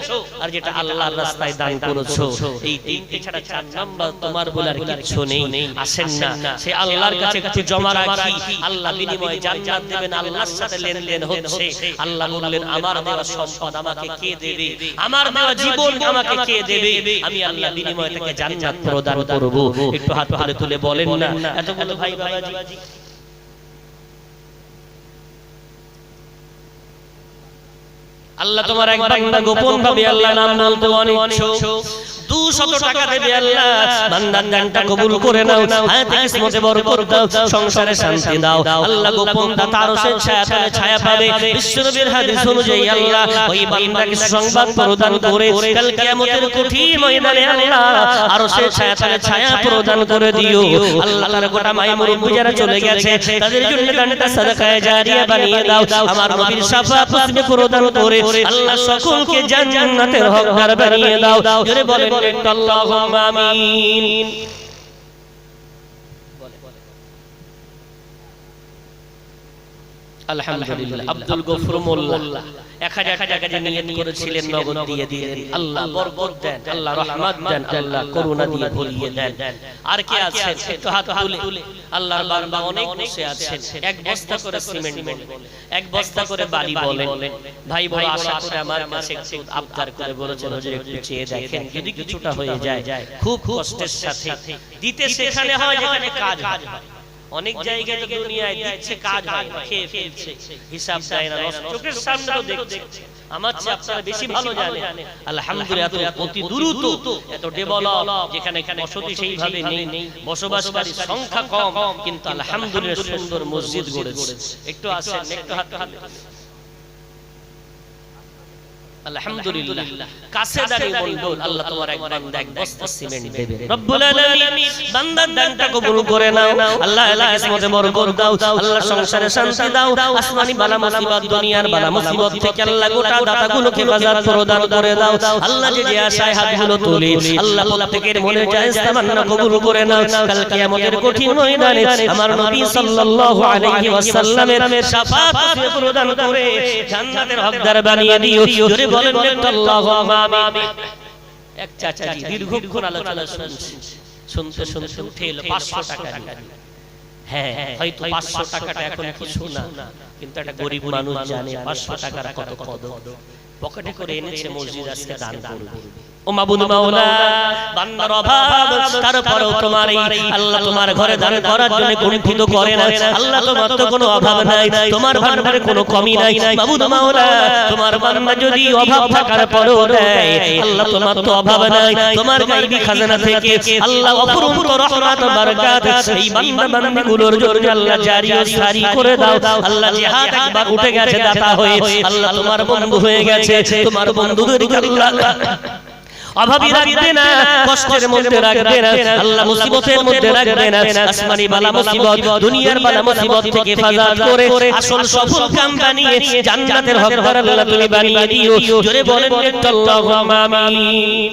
আর যেটা আল্লাহর রাস্তায় দান করেছো, এই তিনটে ছাড়া চার নাম্বার তোমার বলার কিছু নেই। আসেন না সে আল্লাহর কাছে কিছু জমা রাখি, আল্লাহ বিনিময়ে জান্নাত দেবেন। আল্লাহর সাথে লেনদেন হচ্ছে। আল্লাহ বললেন আমার দেওয়া সম্পদ আমাকে কে দেবে, আমার দেওয়া জীবন আমাকে কে দেবে, আমি আল্লাহ বিনিময়ে তাকে জান্নাত প্রদান করব। একটু হাত তুলে বলেন না এতগুলো ভাই বাবাজি। আল্লাহ তোমার এক বান্দা গোপন ভাবে আল্লাহ নাম বলতে অনিচ্ছুক, 200 টাকা দেবে। আল্লাহ বান্দার দানটা কবুল করে নাও, হায়াতে কিসমতে বরকত দাও, সংসারে শান্তি দাও। আল্লাহ গোপন দাতা আরশের ছায়াতলে ছায়া পাবে। বিশ্বনবীর হাদিস অনুযায়ী আল্লাহ ওই বান্দাকে সংবাদ প্রদান করে কাল কিয়ামতের কঠিন ময়দানে আল্লাহ আরশের ছায়াতলে ছায়া প্রদান করে দিও। আল্লাহ তার গোটা মায়ে মুরব্বি যারা চলে গেছে তাদের জন্য দানটা সাদাকায়ে জারিয়া বানিয়ে দাও। আমার নবীর শাফাআত নসিব প্রদান করে আল্লাহ সকলকে জান্নাতের হকদার বানিয়ে দাও। জোরে বলেন আল্লাহুম্মা আমিন। আলহামদুলিল্লাহ। আব্দুল গফুর মোল্লা 1000 টাকা যে নিয়ত করেছিলেন নগদ দিয়ে দিলেন। আল্লাহ বরকত দেন, আল্লাহ রহমত দেন, আল্লাহ করুণা দিয়ে ভরিয়ে দেন। আর কে আছেন একটু হাত তুলে, আল্লাহর বান্দা অনেক বসে আছেন। এক বস্তা করে সিমেন্ট বলেন, এক বস্তা করে বালি বলেন। ভাই বড় আশা করে আমার কাছে একটু আবদার করে বলেছেন হুজুর একটু চেয়ে দেখেন যদি কিছুটা হয়ে যায়। খুব কষ্টের সাথে দিতে সেখানে হয় যেখানে কাজ হয়। অনেক জায়গায় তো দুনিয়ায় দিচ্ছে কাজ হয় না, খেয়ে ফেলছে, হিসাব দেয় না, চোখের সামনে তো দেখছে। আমার চেয়ে আপনারা বেশি ভালো জানেন। আলহামদুলিল্লাহ এত অতি দ্রুত এত ডেভেলপ, যেখানে বসতি সেইভাবে নেই, বসবাসকারী সংখ্যা কম, কিন্তু আলহামদুলিল্লাহ সুন্দর মসজিদ গড়েছে। একটু আসেন, একটু হাত আলহামদুলিল্লাহ কাছে দাঁড়িয়ে বলুন আল্লাহ তোমার এক বান্দা এক বস্তা সিমেন্ট দেবে রব্বুল আলামিন বান্দার দানটা কবুল করে নাও আল্লাহ আল্লাহ কিসমতে বরকত দাও আল্লাহ সংসারে শান্তি দাও আসমানি বালা মুসিবত দুনিয়ার বালা মুসিবত থেকে আল্লাহ গোটা দাতাগুলোকে বাজার প্রদান করে দাও আল্লাহ যে আশায় হাতগুলো তুলি আল্লাহ প্রত্যেকের মনে জায়েজ তামান্না কবুল করে নাও কাল কিয়ামতের কঠিন ময়দানে আমার নবী সাল্লাল্লাহু আলাইহি ওয়াসাল্লামের শাফাআত প্রদান করে জান্নাতের হকদার বানিয়ে দিও জোরে বলেন আল্লাহুম্মা আমিন এক চাচাজি দীর্ঘক্ষণ আলোচনা শুনতে শুনতে উঠে এলো 500 টাকা নিয়ে হ্যাঁ হয়তো 500 টাকাটা এখন কিছু না কিন্তু একটা গরিব মানুষ জানে 500 টাকার কত কদর পকেটে করে এনেছে মসজিদ আজকে দান করবে ও মাবুদ মাওলা বান্দার অভাব তারপরেও তোমার এই আল্লাহ তোমার ঘরে দান করার জন্য কুণ্ঠিত করে না আল্লাহ তোমার তো কোনো অভাব নাই তোমার ভান্ডারে কোনো কমি নাই মাবুদ মাওলা তোমার বান্দা যদি অভাব থাকার পরেও দেয় আল্লাহ তোমার তো অভাব নাই তোমার গায়বী খাজানা থেকে আল্লাহ অপরন্ত রহমত বরকত এই বান্দা বান্দিগুলোর জন্য আল্লাহ জারি ও সারি করে দাও আল্লাহ জিহাদ একবার উঠে গেছে দাতা হয়ে আল্লাহ তোমার বন্ধু হয়ে গেছে তোমার বন্ধুদেরকে আল্লাহ অভাবী রাখবে না কষ্টের মধ্যে রাখবে না আল্লাহ মুসিবতের মধ্যে রাখবে না আসমানি বালা মুসিবত দুনিয়ার বালা মুসিবত থেকে হেফাজত করে আসল সফল কাম বানিয়ে জান্নাতের হকদার আল্লাহ তুমি বানিয়ে দিও জোরে বলেন আল্লাহুম্মা আমিন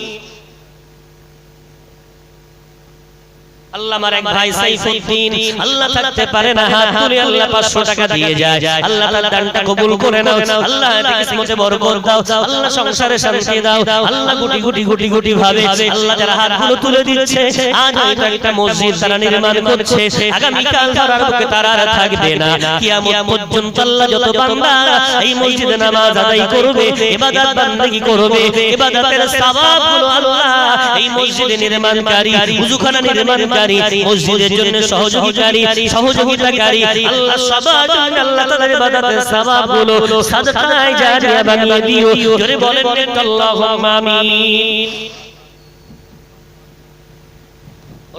আল্লাহ আমার এক ভাই সাইফুদ্দিন আল্লাহ থাকতে পারে না হাত তুলে আল্লাহ 500 টাকা দিয়ে যায় আল্লাহ তার দানটা কবুল করে নাও আল্লাহ এতে কিসমতে বরকত দাও আল্লাহ সংসারে শান্তি দাও আল্লাহ গুটি গুটি ভাবে আল্লাহ যারা হাতগুলো তুলে দিচ্ছে আজ হয়তো একটা মসজিদ তারা নির্মাণ করছে আগামী কাল তারা বুকে তারা আর থাকবে না কিয়ামত পর্যন্ত আল্লাহ যত বান্দা এই মসজিদে নামাজ আদায় করবে ইবাদত বান্দেগি করবে ইবাদতের সওয়াবগুলো আল্লাহ এই মসজিদে নির্মাণকারী ওযুখানা নির্মাণকারী মসজিদের জন্য সহযোগিতাকারী আল্লাহ সবার জন্য আল্লাহ তাআলার ইবাদতের সওয়াবগুলো সাদকায়ে জারিয়া বানিয়ে দিও জোরে বলেন আল্লাহুম্মা আমিন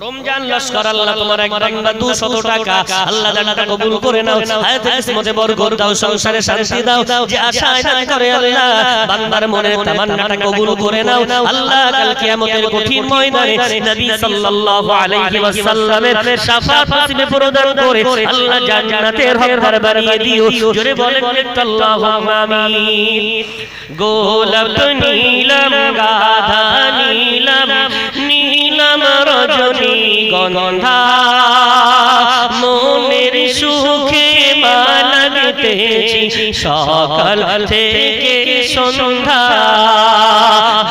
রমজান লস্কর আল্লাহ তোমার এক বান্দা 200 টাকা আল্লাহ দানটা কবুল করে নাও হায়াতে কিসমতে বরকত দাও সংসারে শান্তি দাও যে আশায় দান করে আল্লাহ বান্দার মনের তামান্নাটা কবুল করে নাও আল্লাহ কাল কিয়ামতের কঠিন ময়দানে নবী সাল্লাল্লাহু আলাইহি ওয়াসাল্লামের শাফাআত নসিবে প্রদান করে আল্লাহ জান্নাতের হকদার বানিয়ে দিও জোরে বলেন আল্লাহুম্মা আমিন গোলাপ নীলম গাধা নীলম নীলম রজনী গন্ধা মনের সুখে মালা গেঁথেছি সকাল থেকে সন্ধ্যা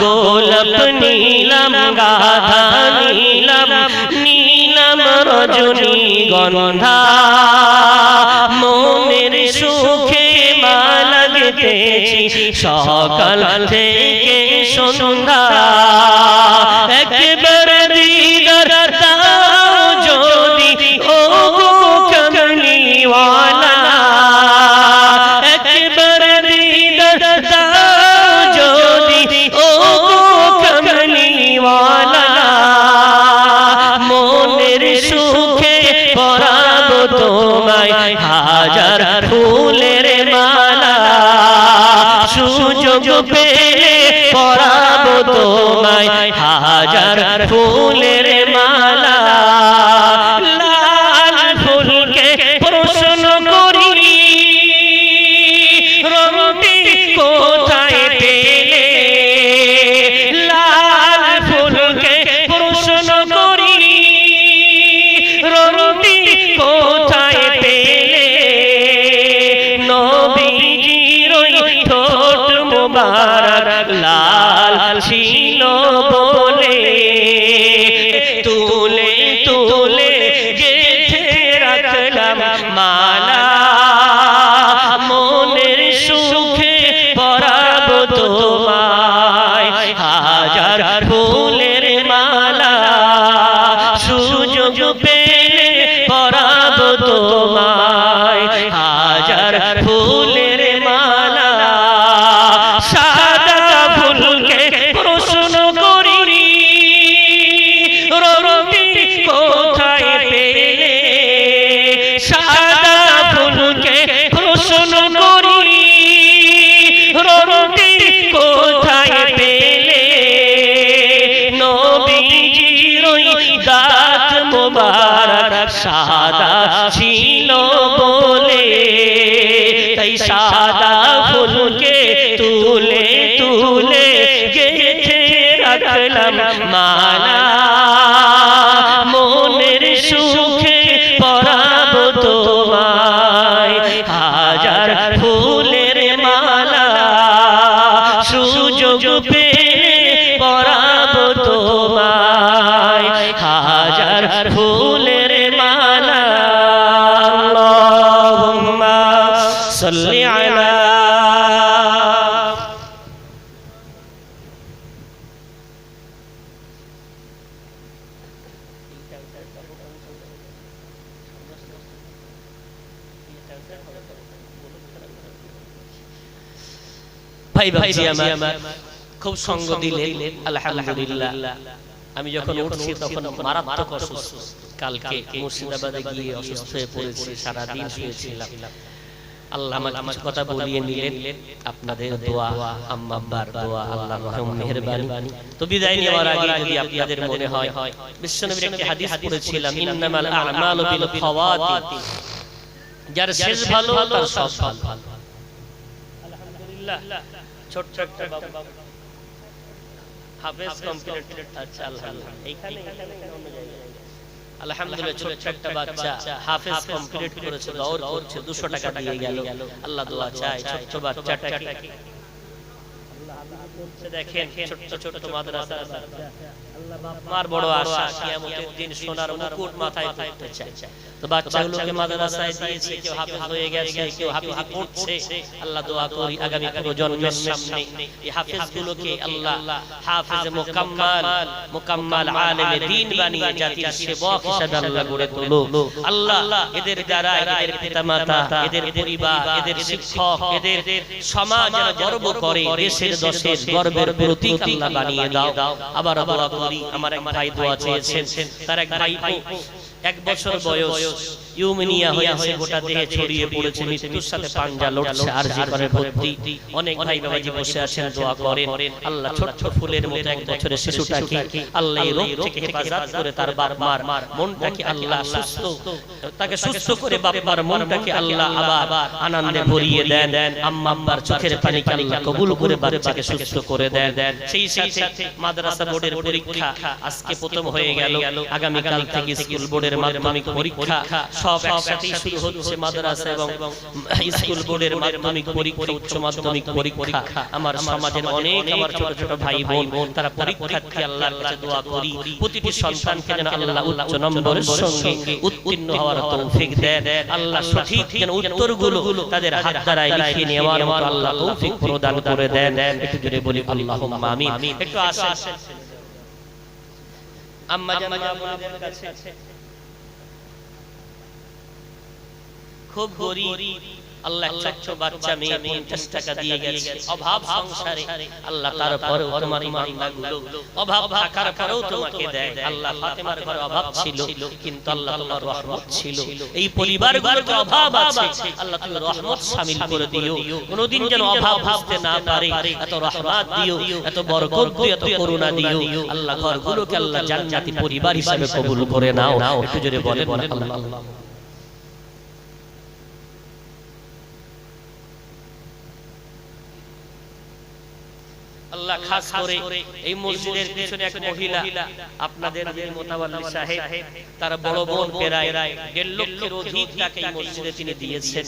গোলাপ নীলম গাধা নীলম নীলম রজনী গন্ধা মনের সুখে মালা গেঁথেছি সকাল থেকে সন্ধ্যা একবারে দিদার দাও যদি ও কমলিওয়ালা একবারে দিদার দাও যদি ও কমলিওয়ালা মনের সুখে পরাবো তোমায় হাজার ফুলের মালা সুযোগ পেলে পরাবো তোমায় হাজার ফুলের মালা লাল ফুলকে প্রশ্ন করি রঙটি কোথায় পেলে লাল ফুলকে প্রশ্ন করি রঙটি কোথায় পেলে নবীজির ঠোঁট মুবারক লাল ছিল বলে তুলে তুলে গেঁথে রাখলাম মালা মনের সুখে পরাবো তোমায় হাজার ফুলের মালা সুযোগ পেলে পরাবো তোমায় হাজার ফুলের মালা সাদা ফুলকে প্রশ্ন করি রঙটি কোথায় পেলে সাদা ফুলকে প্রশ্ন করি রঙটি তাই সাদা ফুলকে তুলে তুলে গেঁথে রাখলাম মালা, মনের সুখে পরাবো তোমায় হাজার ফুলের মালা, সুযোগ পেলে পরাবো তোমায় হাজার ফুলের মালা। আল্লাহুম্মা সাল্লি আলা ভাই ভাইজি আমার খুব সঙ্গ দিলেন আলহামদুলিল্লাহ। আমি যখন উঠছি তখন মারাত্মক অসুস্থ, কালকে মুর্শিদাবাদে গিয়ে অসুস্থ হয়ে পড়েছি, সারাদিন শুয়েছিলাম। আল্লাহ আমাকে কিছু কথা বলিয়ে নিলেন, আপনাদের দোয়া, আম্মা আব্বার দোয়া, আল্লাহর রহম মেহেরবানি। তো বিদায় নেওয়ার আগে যদি আপনাদের মনে হয়, বিশ্বনবীর একটি হাদিস পড়েছিলাম, ইন্নামাল আ'মালু বিল খাওয়াতিম, যার শেষ ভালো তার সব ভালো। আলহামদুলিল্লাহ। ছোট্ট একটা বাবু হাফেজ কমপ্লিট, আচ্ছা আলহামদুলিল্লাহ, এইখানে অন্য জায়গায় আলহামদুলিল্লাহ ছোট্ট একটা বাচ্চা হাফেজ কমপ্লিট করেছে, দৌড় করছে, 200 টাকা দিয়ে গেল। আল্লাহ দোয়া চাই ছোট্ট বাচ্চাটাকে আল্লাহ হাফেজ করছে, দেখেন ছোট্ট ছোট্ট মাদ্রাসা বাচ্চা। আল্লাহ বাপ মার বড় আশা কিয়ামতের দিন সোনার মুকুট মাথায় পড়তে চায়। তো বাচ্চাগুলোকে মাদ্রাসায় দিয়েছে, কেউ হাফেজ হয়ে গেছে, কেউ হাফেজি পড়ছে। আল্লাহ দোয়া করি আগামী প্রজন্মের সামনে এই হাফেজগুলোকে আল্লাহ হাফেজে মুকাম্মাল আলেমে দ্বীন বানিয়ে জাতির সেবক হিসেবে আল্লাহ গড়ে তোলো। আল্লাহ এদের দ্বারা এদের পিতামাতা, এদের পরিবার, এদের শিক্ষক, এদের সমাজ যেন গর্ব করে, দেশের দশের গর্বের প্রতীক আল্লাহ বানিয়ে দাও। আবার দোয়া করি, আমার এক ভাই দোয়া চেয়েছেন, তার এক ভাই 1 বছর বয়স, ইউমেনিয়া হয়েছে, গোটা দেহে ছড়িয়ে পড়েছে, মৃত্যুর সাথে পাঞ্জা লড়ছে, আরজি করে ভর্তি। অনেক ভাই বাবাজি বসে আছেন, দোয়া করেন আল্লাহ ছোট্ট ফুলের মতো 1 বছরের শিশুটাকে আল্লাহ এই রোগ থেকে হেফাজত করে, তার বাপ মার মনটাকে আল্লাহ সুস্থ, তাকে সুস্থ করে বাপ মার মনটাকে আল্লাহ আবার আনন্দে ভরিয়ে দেন। আম্মা আব্বার চোখের পানিকে আল্লাহ কবুল করে বাচ্চাকে সুস্থ করে দেন। সেই সাথে মাদ্রাসা বোর্ডের পরীক্ষা আজকে প্রথম হয়ে গেল, আগামী কাল থেকে স্কুল বোর্ডের মাধ্যমিক পরীক্ষা সব একসাথে শুরু হচ্ছে। মাদ্রাসা এবং স্কুল বোর্ডের মাধ্যমিক পরীক্ষা, উচ্চ মাধ্যমিক পরীক্ষা। আমার সমাজের অনেক আমার ছোট ছোট ভাই বোন তারা পরীক্ষার্থী, আল্লাহর কাছে দোয়া করি প্রতিটি সন্তানকে যেন আল্লাহ উচ্চ নম্বরের সঙ্গে উত্তীর্ণ হওয়ার তৌফিক দেন। আল্লাহ সঠিক যেন উত্তরগুলো তাদের হাত দ্বারা লিখে নেওয়ার মতো আল্লাহ তৌফিক প্রদান করে দেন। একটু জোরে বলি আল্লাহুম্মা আমিন। একটু আসেন আম্মা জান মা বোনদের কাছে, খুব গরিব, আল্লাহ ছোট্ট বাচ্চা মেয়ে 50 টাকা দিয়ে গেছে, অভাব সংসারে। আল্লাহ তারপরেও তোমার বান্দাগুলো অভাব থাকার পরেও তোমাকে দেয়। আল্লাহ ফাতেমার ঘরে অভাব ছিল, কিন্তু আল্লাহ তোমার রহমত ছিল। এই পরিবারগুলোতে অভাব আছে, আল্লাহ তুমি রহমত শামিল করে দিও, কোনোদিন যেন অভাব ভাবতে না পারে। এত রহমত দিও, এত বরকত দিও, এত করুণা দিও। আল্লাহ ঘরগুলোকে আল্লাহ জান্নাতি পরিবার হিসেবে কবুল করে নাও। একটু জোরে বলেন আল্লাহ। আল্লাহ খাস করে এই মসজিদের পিছনে এক মহিলা, আপনাদের মোতাওয়াল্লি সাহেব, তার বড় বোন প্রায় 1.5 লক্ষের অধিক টাকা এই মসজিদে তিনি দিয়েছেন।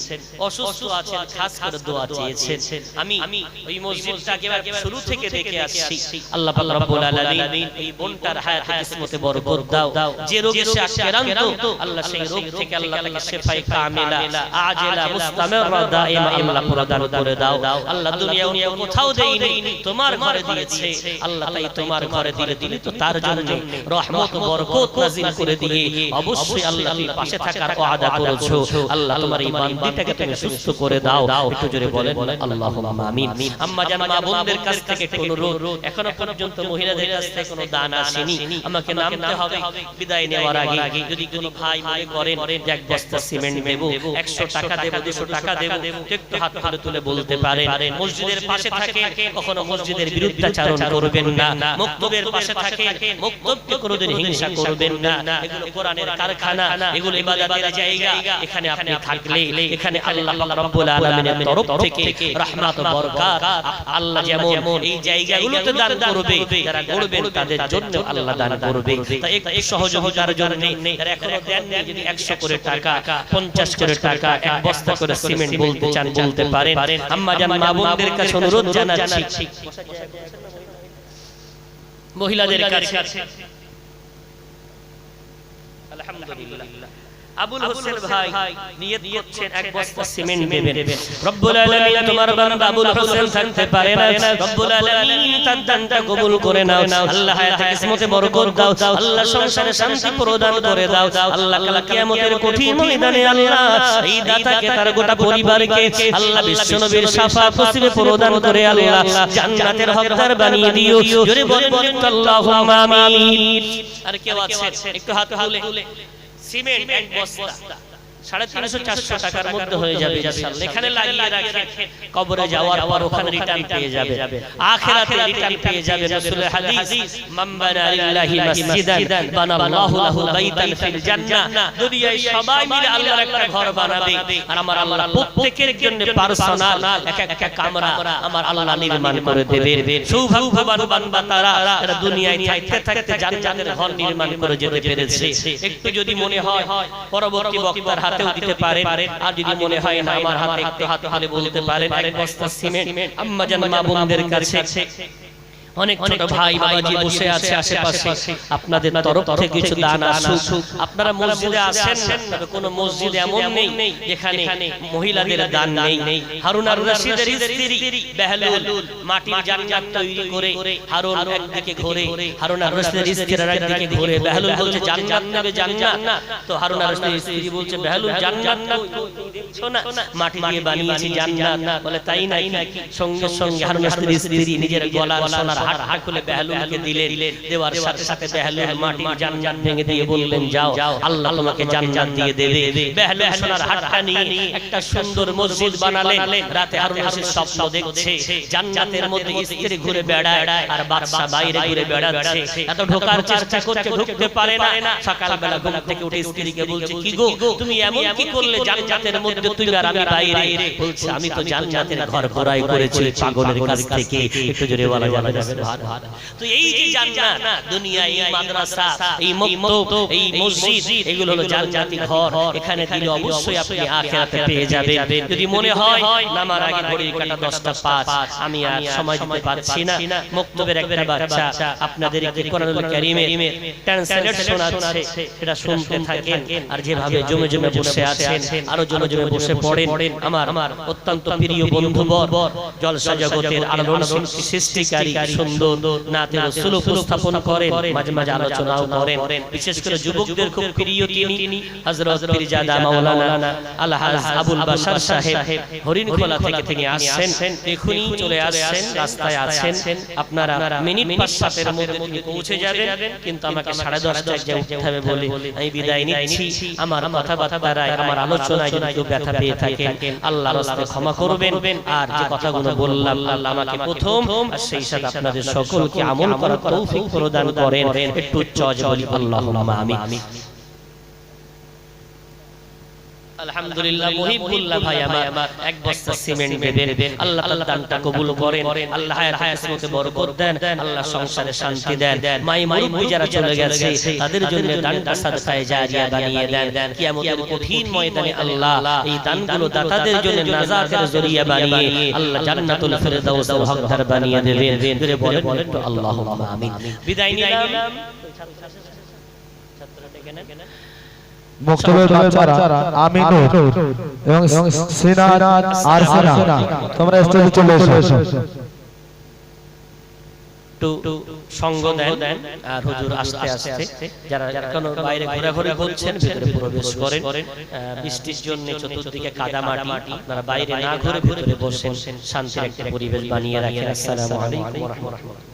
অসুস্থ আছেন, খাস করে দোয়া চেয়েছেন। আমি ওই মসজিদটাকে শুরু থেকে দেখে আসছি। আল্লাহ পাক রব্বুল আলামিন এই বোনটার হায়াতে কিসমতে বরকত দাও। যে রোগে সে আক্রান্ত, আল্লাহ সেই রোগ থেকে আল্লাহ তাকে শিফায়ে কামিলা আজেলা মুস্তামিরা দাইমা আল্লাহ প্রদান করে দাও। আল্লাহ দুনিয়া কোথাও দেয়নি, তোমার ঘরে দিয়েছে। আল্লাহ তাই তোমার ঘরে দিলে তো তার জন্য রহমত বরকত নাযিল করে দিয়ে অবশ্যই আল্লাহ তুমি পাশে থাকার ওয়াদা করেছো। আল্লাহ তোমার এই বান্দিটাকে তুমি সুস্থ করে দাও। একটু জোরে বলেন আল্লাহুম্মা আমিন। আম্মা জান মা বোনদের কাছ থেকে একটু অনুরোধ, এখনো পর্যন্ত মহিলাদের কাছ থেকে কোনো দান আসেনি, আমাকে নামতে হবে। বিদায় নেওয়ার আগে যদি কোনো ভাই মনে করেন যে 1 বস্তা সিমেন্ট দেব, 100 টাকা দেব, 200 টাকা দেব, একটু হাত তুলে বলতে পারেন। মসজিদের পাশে থাকে, কখনো মসজিদের মসজিদের বিরুদ্ধাচরণ করবেন না, মক্তবের পাশে থাকেন, মক্তবকে কোনোদিন হিংসা করবেন না। এগুলো কোরআনের কারখানা, এগুলো ইবাদতের জায়গা। এখানে আপনি থাকলে এখানে আল্লাহ পাক রব্বুল আলামিনের তরফ থেকে রহমত ও বরকত আল্লাহ যেমন এই জায়গাগুলোতে দান করবে, যারা গড়বেন তাদের জন্য আল্লাহ দান করবে। তাই একটু সহযোগিতার জন্য যারা এখনো দেননি, যদি 100 করে টাকা, 50 করে টাকা, এক বস্তা করে সিমেন্ট বলতে চান বলতে পারেন। আম্মা জান মা বোনদের কাছে অনুরোধ জানাচ্ছি, মহিলাদের কাছে আলহামদুলিল্লাহ আবুল হোসেন ভাই নিয়ত করছেন এক বস্তা সিমেন্ট দেবেন। রব্বুল আলামিন তোমার বান্দা আবুল হোসেন থাকতে পারে না, রব্বুল আলামিন তার দানটা কবুল করে নাও। আল্লাহ হায়াতে কিসমতে বরকত দাও, আল্লাহ সংসারে শান্তি প্রদান করে দাও। আল্লাহ কাল কিয়ামতের কঠিন ময়দানে আল্লাহ এই দাতাকে তার গোটা পরিবারকে আল্লাহ বিশ্বনবীর শাফাআত নসিবে প্রদান করে আল্লাহ জান্নাতের হকদার বানিয়ে দিও। জোরে বলেন আল্লাহুম্মা আমিন। আর কেউ আছে একটু হাত তুলে সিমেন্ট এক বস্তা 350-400 টাকার মধ্যে হয়ে যাবে ইনশাআল্লাহ। এখানে লাগিয়ে রাখেন, কবরে যাওয়ার পর ওখানে রিটার্ন পেয়ে যাবে, আখিরাতে রিটার্ন পেয়ে যাবে। রাসূলের হাদিস, মান বানা লিল্লাহি মাসজিদান বানাল্লাহু লাহু বাইতান ফিল জান্নাহ। দুনিয়ায় সবাই মিলে আল্লাহর একটা ঘর বানাবে, আর আমার আল্লাহ প্রত্যেকের জন্য পার্সোনাল একটা কামরা আমার আল্লাহ নির্মাণ করে দেবে। সৌভাগ্যবান বান্দা তারা, যারা দুনিয়ায় থাকতে থাকতে জান্নাতের ঘর নির্মাণ করে যেতে পেরেছে। একটু যদি মনে হয় পরবর্তী বক্তার হাতেও দিতে পারেন, আর যদি মনে হয় না আমার হাতে একটু হাত হাতে বলতে পারেন। এক বস্তা সিমেন্ট আম্মা জান মা বোনদের কাছে অনেক ছোট ভাই বাবাজি বসে আছে আশেপাশে, আপনাদের তরফ থেকে কিছু দান আসুক। আপনারা মসজিদে আসেন, তবে কোন মসজিদ এমন নেই যেখানে মহিলাদের দান নেই। হারুন আর রশিদের স্ত্রী বেহলুল মাটির জান্নাত তৈরি করে হারুন একদিকে ঘোরে, হারুন আর রশিদের স্ত্রী আরেকদিকে ঘোরে। বেহলুল বলছে জান্নাত নেবে জান্নাত, তো হারুন আর রশিদের স্ত্রী বলছে বেহলুল জান্নাত না শোনা মাটি দিয়ে বানিয়েছি জান্নাত। বলে তাই নাকি? সঙ্গে সঙ্গে হারুন আর রশিদের স্ত্রী নিজের গলার সোনার হাত খুলে বেহলুলকে দিলেন। দেওয়ার সাথে সাথে বেহলুল মাটির জান্নাত ভেঙে দিয়ে বললেন, যাও আল্লাহ তোমাকে জান্নাত দিয়ে দেবে। বেহলুল সোনার হাতটা নিয়ে একটা সুন্দর মসজিদ বানালেন। রাতে হারুন রশিদ স্বপ্ন দেখছে জান্নাতের মধ্যে স্ত্রী ঘুরে বেড়ায় আর বাদশা বাইরে ঘুরে বেড়াচ্ছে। এত ঢোকার চেষ্টা করছে, ঢুকতে পারে না। সকালবেলা ঘুম থেকে উঠে স্ত্রীকে বলছে, কি গো তুমি এমন কি করলে জান্নাতের মধ্যে, তুমি আর আমি বাইরে? বলছে, আমি তো জান্নাতের ঘর ক্রয় করেছি পাগলের কাছ থেকে। একটু জোরে বলা যাবে না? তো এই যে জান্নাত, দুনিয়া, এই মাদ্রাসা, এই মক্তব, এই মসজিদ, এগুলো হলো জান্নাতি ঘর। এখানে দিলে অবশ্যই আপনি আখিরাতে পেয়ে যাবেন। যদি মনে হয় নামার আগে ঘড়ির কাঁটা 10টা 5, আমি আর সময় দিতে পারছি না, মক্তবের একটা বাচ্চা আপনাদের কোরআনুল কারীমের ট্রান্সলেট শোনাচ্ছে, সেটা শুনতে থাকেন। আর যেভাবে জমে জমে বসে আছেন, আরো জমে জমে বসে পড়েন। আমার অত্যন্ত প্রিয় বন্ধুবর, জলসা জগতের আলোড়ন সৃষ্টিকারী সুন্দর নাতে রাসূল উপস্থাপন করেন, মাঝে মাঝে আলোচনাও করেন। বিশেষ করে যুবকদের খুব প্রিয় তিনি হযরত পীরজাদা মাওলানা আলহাজ আবুল বাশার সাহেব হরিণখোলা থেকে আসছেন। এখনই চলে আসছেন, রাস্তায় আছেন। আপনারা মিনিট 5-7 এর মধ্যে তিনি পৌঁছে যাবেন, কিন্তু আমাকে 10:30টায় যে উঠতে হবে বলে আমি বিদায় নিচ্ছি। আমার কথাবার্তায়, আমার আলোচনায় যদি কেউ ব্যথা পেয়ে থাকেন, আল্লাহর রাস্তায় ক্ষমা করবেন। আর যে কথাগুলো বললাম, আল্লাহ আমাকে প্রথম আর সেই সাথে আপনাদের সকলকে আমল করার তৌফিক প্রদান করেন। একটু উচ্চ আওয়াজে বলি আল্লাহুম্মা আমিন। আলহামদুলিল্লাহ, মুহিবুল্লাহ ভাই আমার এক বস্তা সিমেন্ট দেবেন। আল্লাহ তাআলা দানটা কবুল করেন, আল্লাহ হায়াতে বরকত দেন, আল্লাহ সংসারে শান্তি দেন। মাই মুরব্বি যারা চলে গেছে তাদের জন্য দানটা সাদকায়ে জারিয়া বানিয়ে দেন। কিয়ামতের কঠিন ময়দানে আল্লাহ এই দানগুলো দাতাদের জন্য নাজাতের জরিয়া বানিয়ে আল্লাহ জান্নাতুল ফিরদাউসের হকদার বানিয়ে দেবেন। জোরে বলেন একটু আল্লাহুম্মা আমিন। বিদায় নিলাম। ছাত্রটা কেন মক্তবের বাচ্চারা আমিনুর এবং সিনাত আর সিনা, তোমরা স্টেজে চলে এসো। একটু সঙ্গ দেন, আর হুজুর আস্তে আস্তে যারা এখনো বাইরে ঘোরাঘুরি করছেন ভিতরে প্রবেশ করেন। বৃষ্টির জন্য চতুর্দিকে কাদামাটি, আপনারা বাইরে না ঘুরে ভিতরে বসেন, শান্তির একটা পরিবেশ বানিয়ে রাখেন। আসসালামু আলাইকুম ওয়া রাহমাতুল্লাহ।